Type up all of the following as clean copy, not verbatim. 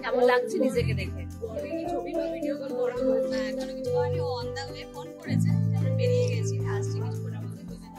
কেমন লাগছে নিজেকে দেখে? ছবি বা ভিডিও কল করা হয়েছে না, এখনো কিছু হয়নি। ও অন দ্য ওয়ে ফোন করেছে, আমরা বেরিয়ে গেছি, আসছি কিছুক্ষণের মধ্যে দুজনে।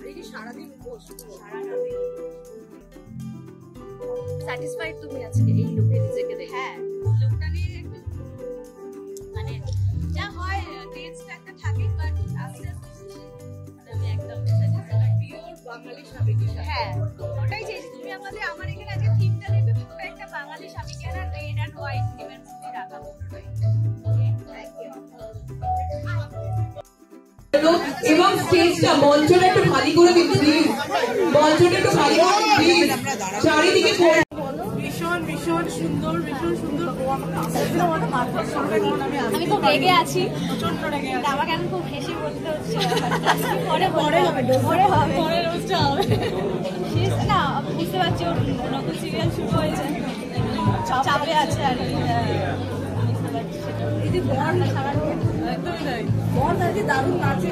এই সারাদিন সারাদিন স্যাটিসফাইড তুমি আজকে এই লুকে নিজেকে দেখে? হ্যাঁ, লুকটা নিয়ে একটু মানে যা হয় টেস্ট একটা থাকে, বাট আস্তে আস্তে আমি একদম পিওর বাঙালি সাবেকি। হ্যাঁ, ওটাই চেয়েছি। তুমি আমার এখানে আজকে থিমটা দেখবে, পুরো একটা বাঙালি সাবেকি আর রেড এন্ড হোয়াইট থিমের মধ্যে রাখা পুরোটাই। এবং স্টেজটা মঞ্চটা একটু খালি করে দিন প্লিজ, মঞ্চটা একটু খালি করে দিন প্লিজ, চারিদিকে ভীষণ ভীষণ সুন্দর, ভীষণ সুন্দর। আমি খুব রেগে আছি, প্রচন্ড রেগে আছি। আমাকে এখন খুব হেসে বলতে হচ্ছে পরে রোজটা হবে না, বুঝতে পারছি ওর নতুন সিরিয়াল শুরু হয়েছে, চাপে আছে আর কি। দারুণ নাচে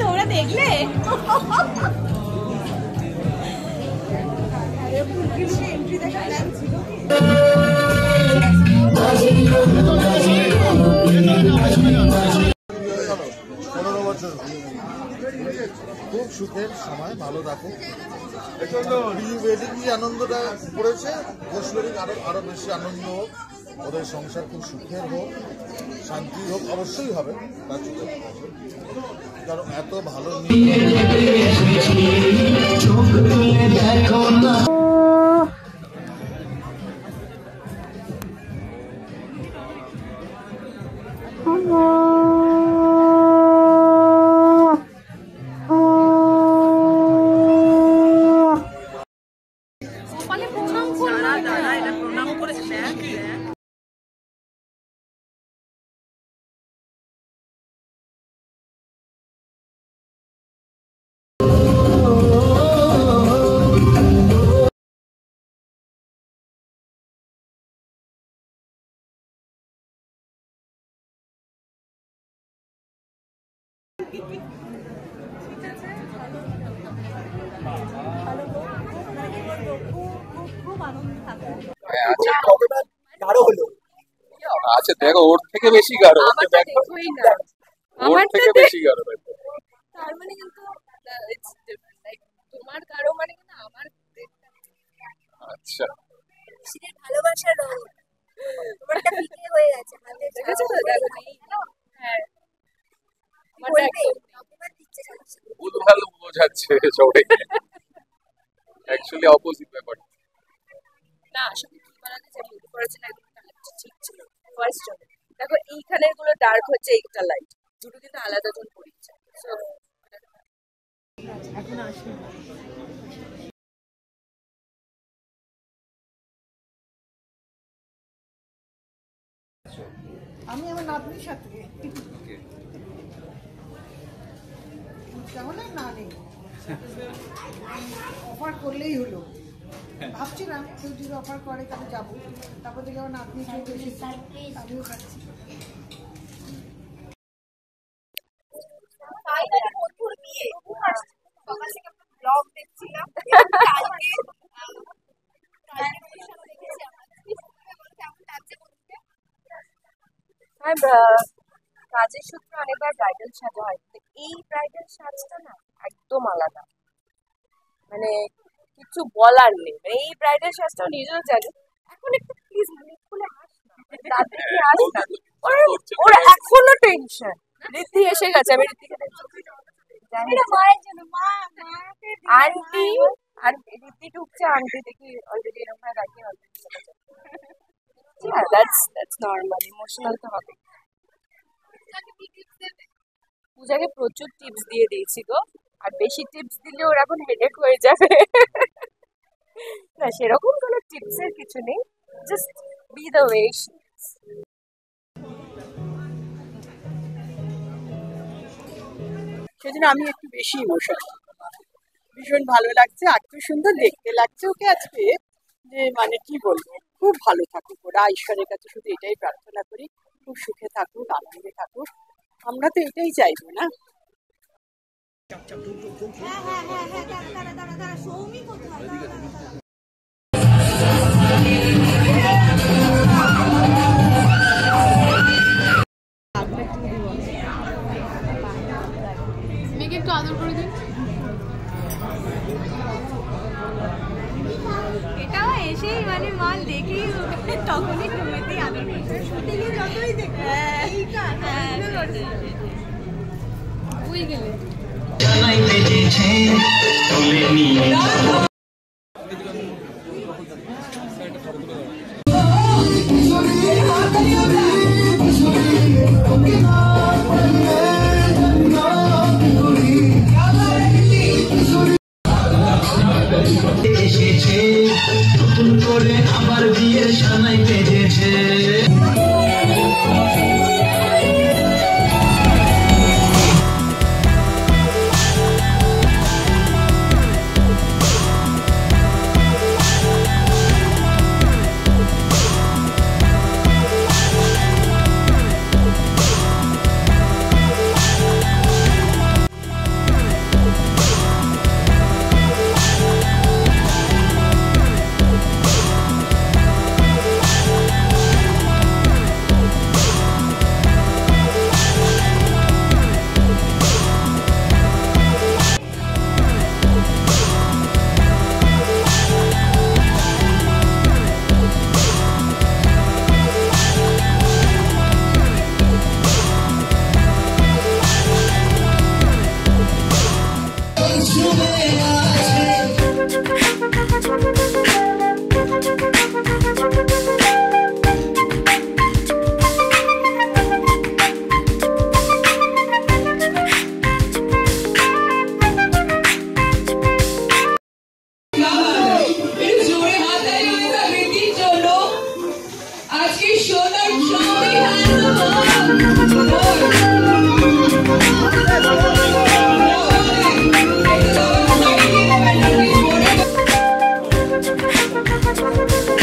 তোমরা দেখলে? এন্ট্রি দেখা প্ল্যান ছিল খুব সুখের সময়, ভালো থাকো। প্রি ওয়েডিং যে আনন্দটা করেছে, পোস্ট ওয়েডিং আরো বেশি আনন্দ হোক, ওদের সংসার খুব সুখের হোক, শান্তি হোক, অবশ্যই হবে। তার চোখে কারণ এত ভালো আচ্ছা দেখো, ওর থেকে বেশি গাঢ়, ওর থেকে বেশি গাঢ়। তার মানে কিন্তু তোমার কারো মানে কিন্তু আমার আচ্ছা, ভালোবাসার রঙ তোমারটা ফিকে হয়ে গেছে, দেখেছো তো? হ্যাঁ, ভুলভাল বোঝাচ্ছে সবাইকে, অ্যাকচুয়ালি অপোজিট ব্যাপার। না আসলে কি বলা যায়, মুভি করেছে না, একদম কালারটা ঠিক ছিল ফার্স্ট জন্য। দেখো এইখানে গুলো ডার্ক হচ্ছে, এইটা লাইট, দুটো কিন্তু আলাদা জন পড়ছে। এখন আসি। আমি আমার নাতনির সাথে কেমন না নেই, অফার করলেই হলো। ভাবছিলাম কেউ যদি অফার করে তাহলে যাবো, তারপর থেকে আমার নাতনি আমিও খাচ্ছি। কাজের সূত্রে অনেকবার ব্রাইডাল সাজা হয়, এই ব্রাইডাল সাজটা না একদম আলাদা, মানে কিছু বলার নেই। এই ব্রাইডাল সাজটা নিজেও জানি। এখন একটু প্লিজ মানে খুলে হাস না, তাদের কি হাস না, ওরা এখনো টেনশন। ঋদ্ধি এসে গেছে, আমি ঋদ্ধিকে আন্টি ঋদ্ধি ঢুকছে, আন্টি দেখি অলরেডি এরকম দাঁড়িয়ে অলরেডি চলে যাবে। that's normal, ইমোশনাল তো হবে। পূজাকে প্রচুর টিপস দিয়ে দিয়েছি গো, আর বেশি টিপস দিলে ওর এখন হেডেক হয়ে যাবে। না সেরকম কোনো টিপসের কিছু নেই, just be the way she is. সেজন্য আমি একটু বেশি ইমোশনাল। ভীষণ ভালো লাগছে, এত সুন্দর দেখতে লাগছে ওকে আজকে, যে মানে কি বলবো, খুব ভালো থাকুক ওরা। ঈশ্বরের কাছে শুধু এটাই প্রার্থনা করি, খুব সুখে থাকুক, আনন্দে থাকুক। আমরা তো এটাই চাইবো না? সৌমি কোথায়? দেখি তখনই ঘুমেতেই আদর শুটিংয়ে যতই দেখি বুঝে গেলে এসেছে নতুন করে আবার বিয়ের সানাই বেজেছে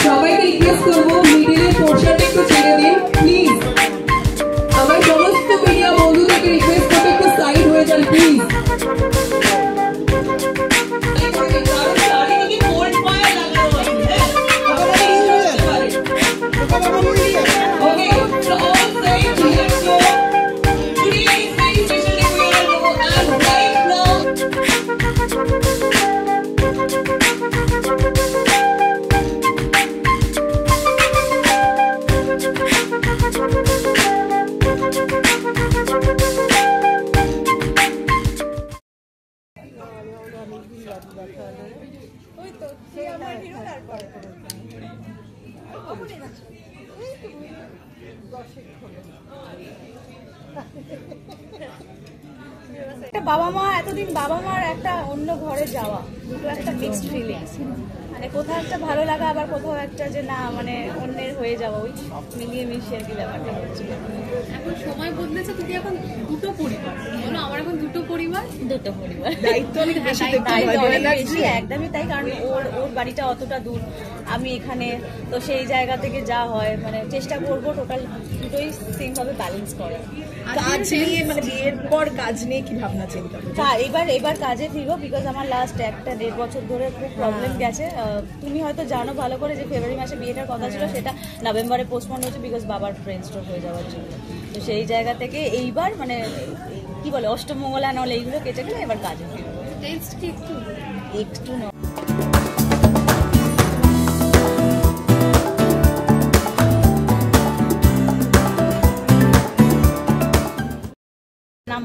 সবাইকে রিকোয়েস্ট করবো মিডিলের পোর্শনটা একটু ছেড়ে দিন প্লিজ। আমার সমস্ত মিডিয়া বন্ধুদেরকে রিকোয়েস্ট করবো একটু সাইড হয়ে যান প্লিজ। একটা বাবা মা এতদিন বাবা মার একটা অন্য ঘরে যাওয়া দুটো একটা মিক্সড ফিলিংস মানে কোথাও একটা ভালো লাগা আবার কোথাও একটা যে না মানে অন্যের হয়ে যাওয়া ওই সব মিলিয়ে মিশিয়ে আর কি ব্যাপারটা হচ্ছে। এখন সময় বদলেছে, তুমি এখন দুটো পরিবার বলো, আমার এখন দুটো পরিবার দায়িত্ব অনেক বেশি একদমই তাই, কারণ ওর বাড়িটা অতটা দূর, আমি এখানে, তো সেই জায়গা থেকে যা হয় মানে চেষ্টা করবো টোটাল দুটোই সেম ভাবে ব্যালেন্স করার। কাজ নিয়ে মানে বিয়ের পর কাজ নিয়ে কি ভাবনা চিন্তা? এবার কাজে ফিরবো, বিকজ আমার লাস্ট 1.5 বছর ধরে খুব প্রবলেম গেছে। তুমি হয়তো জানো ভালো করে যে ফেব্রুয়ারি মাসে বিয়েটার কথা ছিল, সেটা নভেম্বরে পোস্টপন্ড হয়েছে বিকজ বাবার ব্রেন স্ট্রোক হয়ে যাওয়ার জন্য। তো সেই জায়গা থেকে এইবার মানে কি বলে অষ্টমঙ্গলা নল এইগুলো কেটে গেলে এবার কাজে ফিরবো। টেস্ট কি একটু না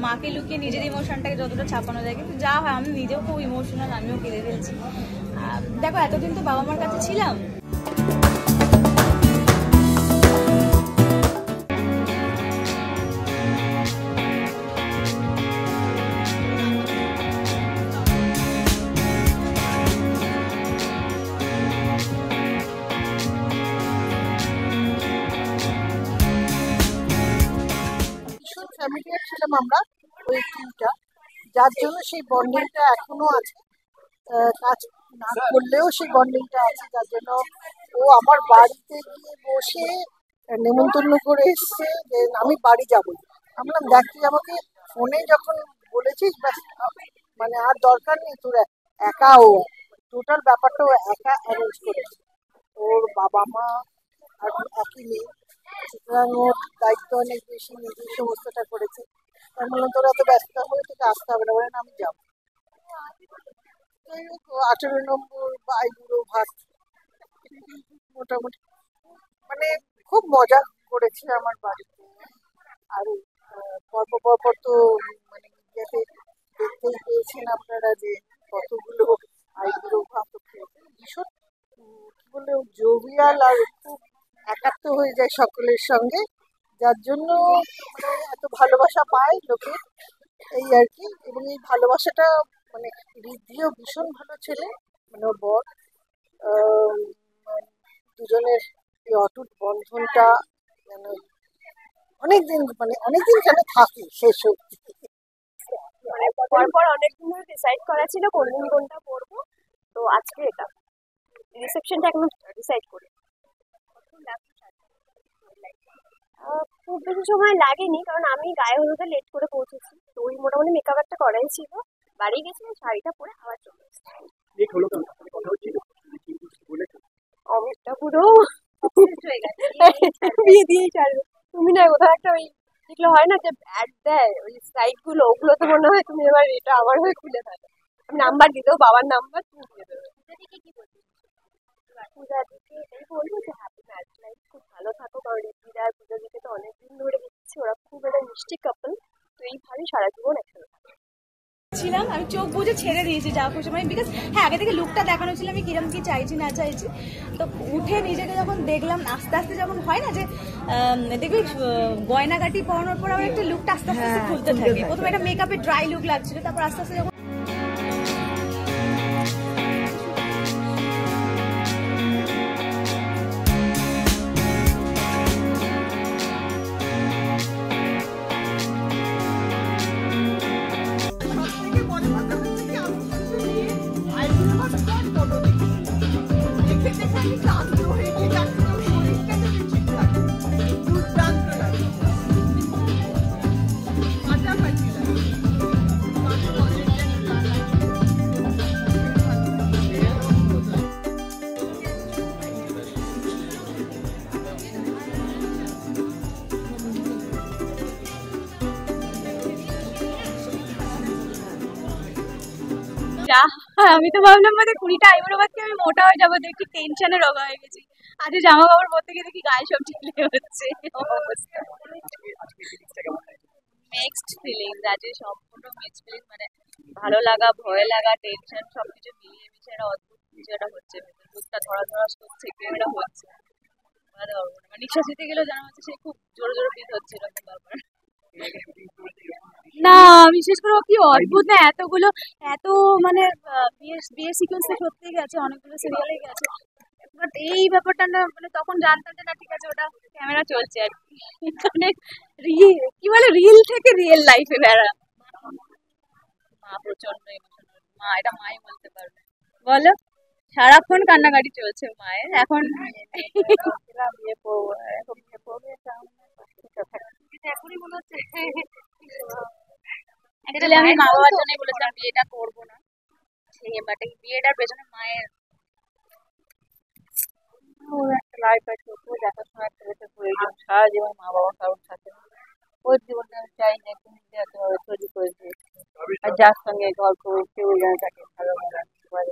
মাকে লুকিয়ে নিজের ইমোশনটাকে যতটা ছাপানো যায়, কিন্তু যা হয় আমি নিজেও খুব ইমোশনাল, আমিও কেঁদে ফেলছি। দেখো এতদিন তো বাবা মার কাছে ছিলাম, ফ্যামিলিয়ার ছিলাম আমরা ওই টিমটা, যার জন্য সেই বন্ডিংটা এখনো আছে। কাজ না করলেও সেই বন্ডিংটা আছে, যার জন্য ও আমার বাড়িতে গিয়ে বসে নেমন্তন্ন করে এসছে যে আমি বাড়ি যাবো। আমি বললাম দেখ তুই আমাকে ফোনে যখন বলেছিস ব্যাস, মানে আর দরকার নেই তোর, একা ও টোটাল ব্যাপারটা ও একা অ্যারেঞ্জ করেছে, ওর বাবা মা আর একই মেয়ে, সুতরাং ওর দায়িত্ব অনেক বেশি, নিজের সমস্তটা করেছে। আমি বললাম তোরা তো ব্যস্ত হয়ে তোকে আসতে হবে না, বলেন আমি যাবো। যাই হোক 18 নম্বর বাইবুড়ো ভাত মোটামুটি মানে খুব মজা করেছে আমার বাড়িতে। আর পরপর তো মানে ইয়েতে দেখতেই পেয়েছেন আপনারা যে কতগুলো আইবুড়ো ভাত খেয়েছে। ভীষণ কি বলে জোভিয়াল আর খুব একাত্ম হয়ে যায় সকলের সঙ্গে, যার জন্য মানে এত ভালোবাসা পায় লোকে, এই আর কি। এবং এই ভালোবাসাটা মানে ঋদ্ধিও ভীষণ ভালো ছেলে, মানে ওর বর। আহ, দুজনের এই অটুট বন্ধনটা যেন অনেকদিন যেন থাকে শেষ অবধি। মানে পরপর অনেকদিন ধরে ডিসাইড করা ছিল কোন দিন কোনটা করবো, তো আজকে এটা রিসেপশনটা এখন ডিসাইড করি। খুব বেশি সময় লাগেনি, কারণ আমি গায়ে হলুদে লেট করে পৌঁছেছি, তো ওই মোটামুটি মেকআপ একটা করাই ছিল। বাড়ি গেছিলাম, শাড়িটা পরে আবার চলে এসেছি। অমিতটা পুরো বিয়ে দিয়েই ছাড়বে। তুমি না কোথাও একটা ওই যেগুলো হয় না যে অ্যাড দেয় ওই সাইট গুলো, ওগুলো তো মনে হয় তুমি এবার এটা আমার হয়ে খুলে থাকো। আমি নাম্বার দিয়ে দেবো, বাবার নাম্বার, তুমি দিয়ে দেবে। কি বলবি? পূজা দিকে এটাই বলবো যে হ্যাপি ম্যারেজ লাইফ, খুব ভালো থাকো, কারণ ঋদ্ধিরা আর পূজা দিকে তো অনেকদিন ধরে দেখছি ওরা খুব একটা মিষ্টি কাপল, তো এইভাবেই সারা জীবন একসাথে থাকবে। ছিলাম আমি চোখ বুঝে ছেড়ে দিয়েছি যা খুশি, মানে বিকজ হ্যাঁ আগে থেকে লুকটা দেখানো ছিল আমি কিরম কি চাইছি না চাইছি। তো উঠে নিজেকে যখন দেখলাম আস্তে আস্তে যখন হয় না যে দেখবি গয়নাগাটি পরানোর পর আবার একটা লুকটা আস্তে আস্তে খুলতে থাকে। প্রথমে একটা মেকআপের ড্রাই লুক লাগছিল, তারপর আস্তে আস্তে যখন আমি তো ভাবলাম মানে 20টা আইবুড়ো ভাতকে আমি মোটা হয়ে যাবো, দেখি টেনশনে রোগা হয়ে গেছি। আজ জামা কাপড় পরতে গিয়ে দেখি গায়ে সব ঢিলে হচ্ছে। মিক্সড ফিলিংস, আজকে সম্পূর্ণ মিক্সড ফিলিংস, মানে ভালো লাগা, ভয় লাগা, টেনশন সবকিছু মিলিয়ে মিশে একটা অদ্ভুত কিছু একটা হচ্ছে। বুকটা ধরা ধরা থেকে এটা হচ্ছে, মানে নিঃশ্বাস নিতে গেলেও জানা হচ্ছে সে খুব জোরে জোরে পিট হচ্ছে এরকম ব্যাপার। না বিশেষ করে কি অদ্ভুত না, এতগুলো এত মানে বিয়ের সিকোয়েন্সে সত্যি গেছে, অনেকগুলো সিরিয়ালে গেছে, বাট এই ব্যাপারটা না মানে তখন জানতাম যে না ঠিক আছে ওটা ক্যামেরা চলছে আর কি, মানে কি বলে রিল থেকে রিয়েল লাইফে বেড়া। মা প্রচন্ড ইমোশনাল, মা এটা মাই বলতে পারবে, বলো সারাক্ষণ কান্নাকাটি চলছে মায়ের। এখন এখনই মনে হচ্ছে অ্যাকচুয়ালি আমি মা বাবার জন্যই বলেছিলাম বিয়েটা করবো না, সেই বাট এই বিয়েটার পেছনে মায়ের একটা লাইফ আছে, ওকে দেখাশোনা একটা যেটা প্রয়োজন সারা জীবন মা বাবা কারোর সাথে। ওর জীবনটা আমি চাই না তুমি একেবারে তৈরি করে দিয়েছি, আর যার সঙ্গে গল্প কেউ যেন তাকে ভালো রাখতে পারে।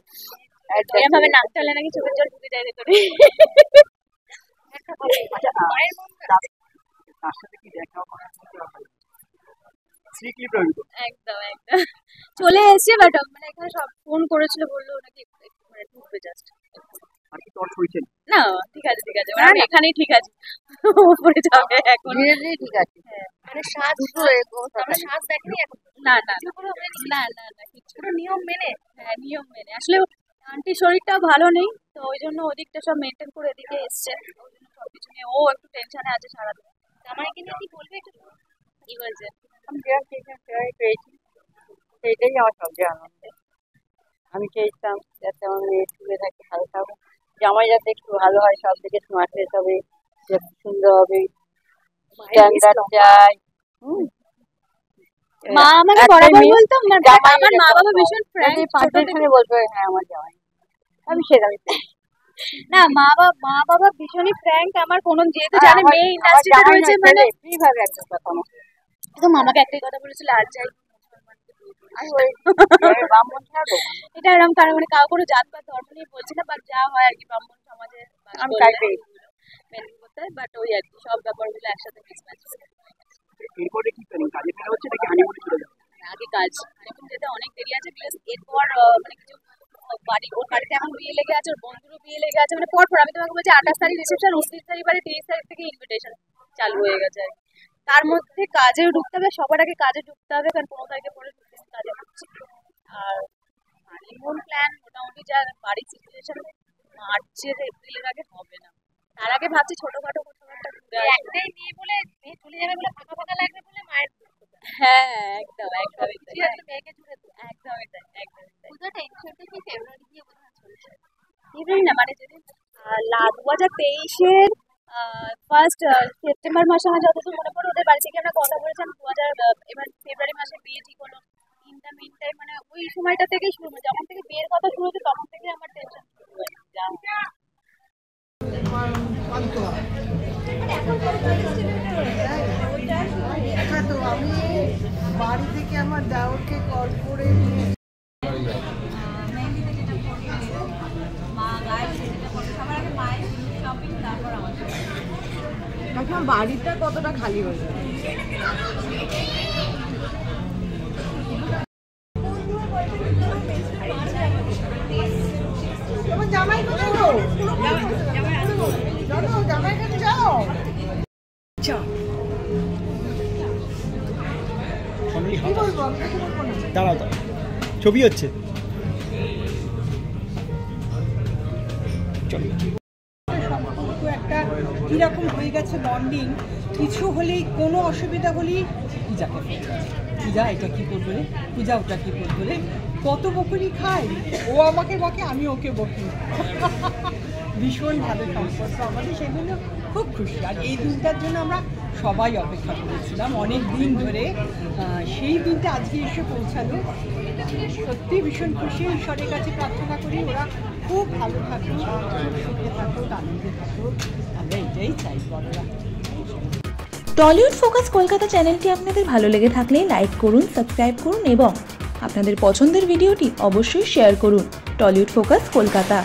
এরকম নাক টালে নাকি চোখের জল ঢুকে যায় ভেতরে। তার সাথে কি দেখা একদম একদম চলে এসছে, বাট মানে এখানে সব ফোন করেছিল, বললো নাকি মানে ঢুকবে জাস্ট। না ঠিক আছে ঠিক আছে, মানে আমি এখানেই ঠিক আছে, উপরে যাবে এখন ঠিক আছে। মানে সাজ আমরা সাজ দেখনি এখন, না না না না না কিছু নিয়ম মেনে, হ্যাঁ নিয়ম মেনে। আসলে আন্টির শরীরটাও ভালো নেই, তো ওই জন্য ওদিকটা সব মেনটেন করে এদিকে এসছে, ওই জন্য সবকিছু নিয়ে ও একটু টেনশনে আছে সারাদিন। আমার কি নিয়ে কি বলবে একটু, কি বলছে? আমি পেয়েছি সেইটাই আমার সবচেয়ে আনন্দ। আমি চেয়েছিলাম যাতে আমার মেয়ে সুখে থাকে, ভালো থাকুক, জামাই যাতে একটু ভালো হয়, সব দিকে স্মার্টনেস হবে, সুন্দর হবে, স্ট্যান্ডার্ড চাই। মা আমাকে বরাবর বলতো আমার মা বাবা ভীষণ ফ্র্যাঙ্ক, পাঁচজন সঙ্গে বলবে হ্যাঁ আমার জামাই, আমি সেটাই না মা বাবা ভীষণই ফ্র্যাঙ্ক আমার, কোনো যেহেতু জানে মেয়ে ইন্ডাস্ট্রিতে রয়েছে মানে কিভাবে একটা কথা কিন্তু মামাকে একটাই কথা বলেছিল, আর যাই মুসলমানকে বিয়ে করে ব্রাহ্মণ ছাড়বো এটা এরকম কারণ মানে কারো কোনো জাত বা ধর্ম নিয়ে বলছি না, বাট যা হয় আর কি ব্রাহ্মণ সমাজে আমি তাই পেয়ে মেনটেন করতে হয়, বাট ওই আর কি সব ব্যাপারগুলো একসাথে মিসম্যাচ এরপরে কি প্ল্যানিং, কাজে ফেরা হচ্ছে নাকি হানিমুনে চলে যাবে? আগে কাজ হানিমুন যেতে অনেক দেরি আছে, প্লাস এরপর মানে কিছু ওর বাড়িতে এখন বিয়ে লেগে আছে, ওর বন্ধুরও বিয়ে লেগে আছে, মানে পর আমি তোমাকে বলছি 28 তারিখ রিসেপশন, 29 তারিখ বারে 30 তারিখ থেকে ইনভিটেশন চালু হয়ে গেছে আর কি। তার মধ্যে কাজে ঢুকতে হবে, সবার আগে কাজে ঢুকতে হবে, কারণ 15 তারিখের পরে কাজে ঢুকছি। আর হানিমুন প্ল্যান মোটামুটি যা বাড়ির সিচুয়েশন মার্চের এপ্রিলের আগে হবে না, তার আগে ভাবছি ছোটখাটো কোথাও একটা ঘুরে আসবো। একটাই মেয়ে বলে মেয়ে চলে যাবে বলে ফাঁকা ফাঁকা লাগবে বলে মায়ের হ্যাঁ একদম একদমই মেয়েকে জুড়ে একদমই তাই একদমই তাই। পুজো টেনশনটা কি ফেব্রুয়ারি দিয়ে বোধহয় চলছে ফেব্রুয়ারি না, মানে যেদিন 2023-এর ফার্স্ট সেপ্টেম্বর মাসে আমার যতদূর মনে পড়ে ওদের বাড়ি থেকে আমরা কথা বলেছিলাম 2000 এবার ফেব্রুয়ারি মাসে বিয়ে ঠিক হলো। ইন দ্য মিন টাইম মানে ওই সময়টা থেকেই শুরু হলো, যখন থেকে বিয়ের কথা শুরু হচ্ছে তখন থেকে আমার টেনশন শুরু হয়েছে। তো আমি বাড়ি থেকে আমার দেওরকে কল করে বাড়িটা কতটা খালি হয়ে যাবে। জামাই কোথায় গো? জামাই কাছে যাও। দাঁড়াও দাঁড়াও, ছবি হচ্ছে। একটা কিরকম হয়ে গেছে বন্ডিং, কিছু হলেই কোনো অসুবিধা হলেই পূজাকে পূজা এটা কি করবে, পূজা ওটা কি করবে, কত বকুনি খাই, ও আমাকে বকে আমি ওকে বকি। ভীষণ ভালো সম্পর্ক আমাদের, সেগুলো খুব খুশি। আর এই দিনটার জন্য আমরা সবাই অপেক্ষা করেছিলাম অনেক দিন ধরে, সেই দিনটা আজকে এসে পৌঁছালো, সত্যি ভীষণ খুশি। ঈশ্বরের কাছে প্রার্থনা করি ওরা খুব ভালো থাকুক, সুখে থাকুক, আনন্দে থাকুক, আমরা এটাই চাই বড়রা। টলিউড ফোকাস কলকাতা চ্যানেলটি আপনাদের ভালো লেগে থাকলে লাইক করুন, সাবস্ক্রাইব করুন এবং আপনাদের পছন্দের ভিডিওটি অবশ্যই শেয়ার করুন। Tollywood focus Kolkata.